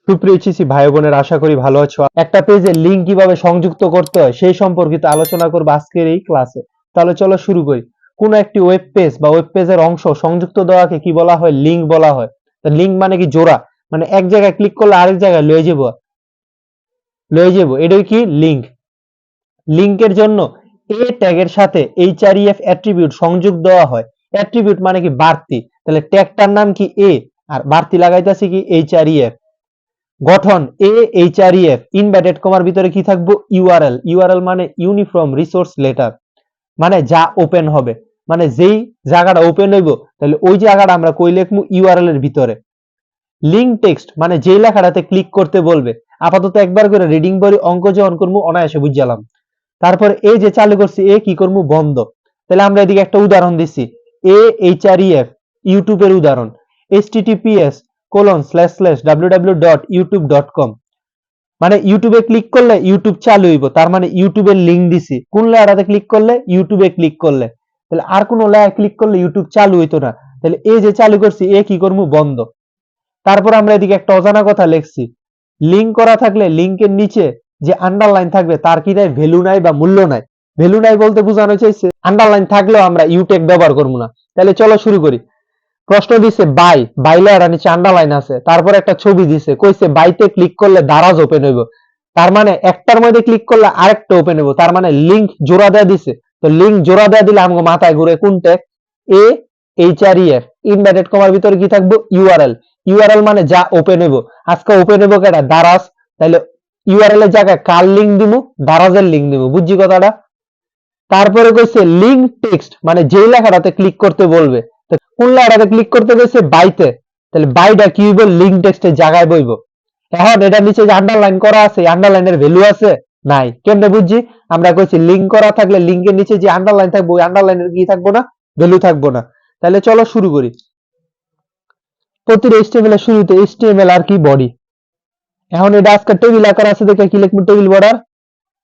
সুপ্রিয় এইচএসসি ভাই বোনের, আশা করি ভালো আছো। একটা পেজে লিংক কিভাবে সংযুক্ত করতে হয় সেই সম্পর্কিত আলোচনা করব আজকের এই ক্লাসে। তাহলে চলো শুরু করি। কোন একটি ওয়েব পেজ বা ওয়েব পেজের অংশ সংযুক্ত দেওয়াকে কি বলা হয়? লিংক বলা হয়। তো লিংক মানে কি? জোড়া, মানে এক জায়গায় ক্লিক করলে আরেক জায়গায় লয়ে যাবো, এটাই কি লিংক। লিংকের জন্য এ ট্যাগের সাথে href অ্যাট্রিবিউট সংযোগ দেওয়া হয়। অ্যাট্রিবিউট মানে কি? বাড়তি। তাহলে ট্যাগটার নাম কি? এ, আর বাড়তি লাগাইতেছি কি? href। গঠন ahref ইনভার্টেড কমার ভিতরে কি থাকবো? ইউআরএল। ইউআরএল মানে ইউনিফর্ম রিসোর্স লেটার, মানে যা ওপেন হবে, মানে যেই জায়গাটা ওপেন হইব তাহলে ওই জায়গাটা আমরা কই লিখবো? ইউআরএল এর ভিতরে। লিংক টেক্সট মানে যেই লেখাটাতে ক্লিক করতে বলবে। আপাতত একবার করে রিডিং বই অঙ্ক যে অন করবো অনায়াসে বুঝালাম। তারপর এই যে চালু করছি এ কি করবো? বন্ধ। তাহলে আমরা এদিকে একটা উদাহরণ দিছি, ahref ইউটিউবের উদাহরণ, https://www.youtube.com, মানে ইউটিউবে ক্লিক করলে ইউটিউব চালু হইব, তার মানে ইউটিউবের লিংক দিছি। কোন লেখাটাতে ক্লিক করলে? ইউটিউবে ক্লিক করলে। তাহলে আর কোন লেখা ক্লিক করলে ইউটিউব চালু হইতো না। তাহলে এই যে চালু করছি এ কি করবো? বন্ধ। তারপর আমরা এদিকে একটা অজানা কথা লিখছি, লিংক করা থাকলে লিংকের নিচে যে আন্ডারলাইন থাকবে তার কি নাই? ভ্যালু নাই বা মূল্য নাই। ভ্যালু নাই বলতে বোঝানো চাইছে আন্ডারলাইন থাকলেও আমরা ইউটেক ব্যবহার করবো না। তাহলে চলো শুরু করি। প্রশ্ন দিছে বাই, বাইলের নিচে আন্ডারলাইন আছে, তারপর একটা ছবি দিছে, কইছে বাইতে ক্লিক করলে দারাজ ওপেন হইব। তার মানে একটার মধ্যে ক্লিক করলে আরেকটা ওপেন হইব, তার মানে লিংক জোড়া দেয়া দিছে। তো লিংক জোড়া দেয়া দিলে আমাকে মাথায় ঘুরে কোন ট্যাগ? ahref ইনভার্টেড কমার ভিতরে কি থাকবো? ইউআরএল। ইউআরএল মানে যা ওপেন হইব। আজকে ওপেন হইব কেটা? দারাজ। তাহলে ইউআরএল এর জায়গায় কার লিংক দিব? দারাজের লিংক দিব। বুঝছি কথাটা? তারপরে কইছে লিংক টেক্সট মানে যেই লেখাটাতে ক্লিক করতে বলবে। তো কোন লেখাটাতে ক্লিক করতে কইছে? বাইতে। তাহলে বাইটা কি হইব? লিংক টেক্সটের জায়গায় বইব। এখন এটা নিচে যে আন্ডারলাইন করা আছে, আন্ডারলাইনের ভ্যালু আছে? নাই। কেমনে বুঝছি? আমরা কইছি লিংক করা থাকলে লিংকের নিচে যে আন্ডারলাইন থাকবে ওই আন্ডারলাইনের কি থাকবো না? ভ্যালু থাকবো না। তাহলে চলো শুরু করি। প্রতিটা HTML এর শুরুতে HTML আর কি? বডি। এখন এটা আজকে টেবিল আকার আছে দেখে কি লিখবো? Table border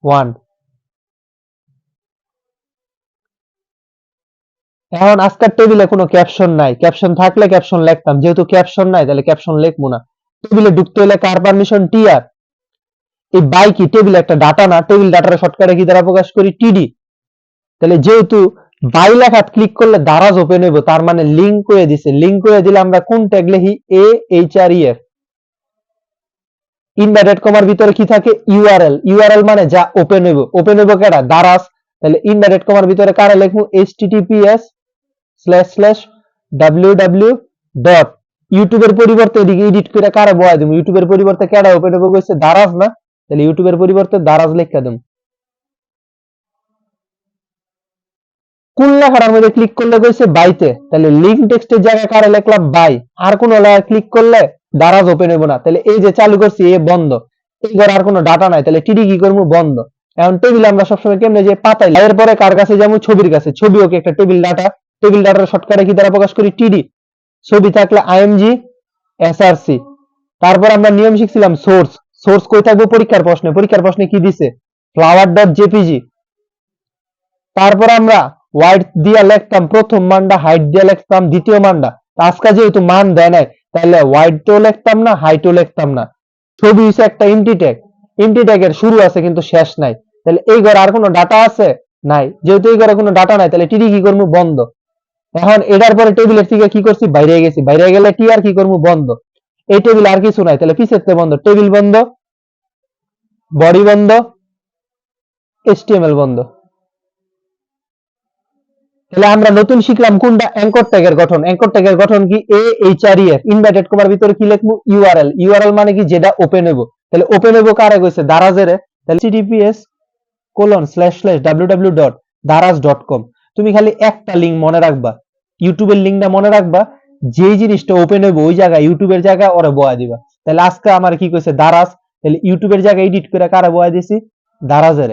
1। এখন আজকের টেবিলে কোনো ক্যাপশন নাই, ক্যাপশন থাকলে ক্যাপশন লিখতাম, যেহেতু ক্যাপশন নাই তাহলে ক্যাপশন লিখবো না। টেবিলে ঢুকতে হলে কার পারমিশন? টিআর। এই বাই কি? টেবিল একটা ডাটা না? টেবিল ডাটার শর্টকাটে কি দ্বারা প্রকাশ করি? টিডি। তাহলে যেহেতু বাই লেখাত ক্লিক করলে দারাজ ওপেন হইব, তার মানে লিংক করে দিছে। লিংক করে দিলে আমরা কোন ট্যাগ লিখি? ahref ইনভার্টেড কমার ভিতরে কি থাকে? ইউআরএল। ইউআরএল মানে যা ওপেন হইব। ওপেন হইব কেডা? দারাজ। তাহলে ইনভার্টেড কমার ভিতরে কারে লিখবো? https://www. ইউটিউবের পরিবর্তে এদিকে এডিট করে কারে বয়া দেব? ইউটিউবের পরিবর্তে কেডা ওপেন হইব কইছে? দারাজ না? তাহলে ইউটিউবের পরিবর্তে দারাজ লিখা দেব। কোন লেখাটার মধ্যে ক্লিক করলে কইছে? বাইতে। তাহলে লিংক টেক্সটের জায়গায় কারে লিখলাম? বাই। আর কোন লেখা ক্লিক করলে দারাজ ওপেন হইব না। তাহলে এই যে চালু করছি এ বন্ধ, এই ঘরে আর কোনো ডাটা নাই, তাহলে টিডি কি করবো? বন্ধ। এখন টেবিল আমরা সবসময় কেমনে যে পাতাই, এরপরে কার কাছে যাবো? ছবির কাছে। ছবিও কি একটা টেবিল ডাটা? টেবিল ডাটার শর্টকাটে কি দ্বারা প্রকাশ করি? টিডি। ছবি থাকলে img src। তারপর আমরা নিয়ম শিখছিলাম সোর্স। সোর্স কই থাকবো? পরীক্ষার প্রশ্নে। পরীক্ষার প্রশ্নে কি দিছে? flower.jpg। তারপর আমরা হোয়াইট দিয়া লিখতাম প্রথম মানটা, হাইট দিয়া লিখতাম দ্বিতীয় মানটা। আজকে যেহেতু মান দেয় নাই তাহলে হোয়াইটও লিখতাম না, হাইটও লিখতাম না। ছবি হচ্ছে একটা এমটি ট্যাগ। এমটি ট্যাগের শুরু আছে কিন্তু শেষ নাই। তাহলে এই ঘরে আর কোনো ডাটা আছে? নাই। যেহেতু এই ঘরে কোনো ডাটা নাই তাহলে টিডি কি করবো? বন্ধ। এখন এটার পরে টেবিলের থেকে কি করছি? বাইরে গেছি। বাইরে গেলে টি আর কি করবো? বন্ধ। এই টেবিল আর কিছু নাই, তাহলে পিছের বন্ধ। টেবিল বন্ধ, বডি বন্ধ, HTML বন্ধ। তাহলে আমরা নতুন শিখলাম কোনটা? অ্যাঙ্কর ট্যাগের গঠন। অ্যাঙ্কর ট্যাগের গঠন কি? ahref ইনভার্টেড কমার ভিতরে কি লিখবো? ইউআরএল। ইউআরএল মানে কি? যেটা ওপেন হইব। তাহলে ওপেন হইব কারে কইছে? দারাজের। তাহলে https://www.daraz.com। তুমি খালি একটা লিংক মনে রাখবা, ইউটিউবের লিংকটা মনে রাখবা, যেই জিনিসটা ওপেন হইব ওই জায়গায় ইউটিউবের জায়গায় ওরে বয়া দিবা। তাহলে আজকে আমার কি কইছে? দারাজ। তাহলে ইউটিউবের জায়গায় এডিট করে কারে বয়া দিছি? দারাজের।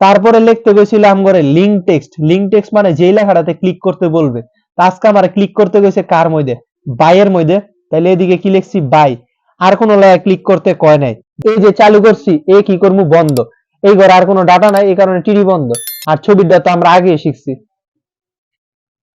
তারপরে লিখতে গেছিলাম করে লিংক টেক্সট। লিংক টেক্সট মানে যেই লেখাটাতে ক্লিক করতে বলবে। আজকে আমার ক্লিক করতে গেছে কার মধ্যে? বাইয়ের মধ্যে। তাহলে এদিকে কি লিখছি? বাই। আর কোনো লেখা ক্লিক করতে কয় নাই। এই যে চালু করছি এ কি করবো? বন্ধ। এই ঘরে আর কোনো ডাটা নাই, এই কারণে টিডি বন্ধ। আর ছবিটা তো আমরা আগে শিখছি।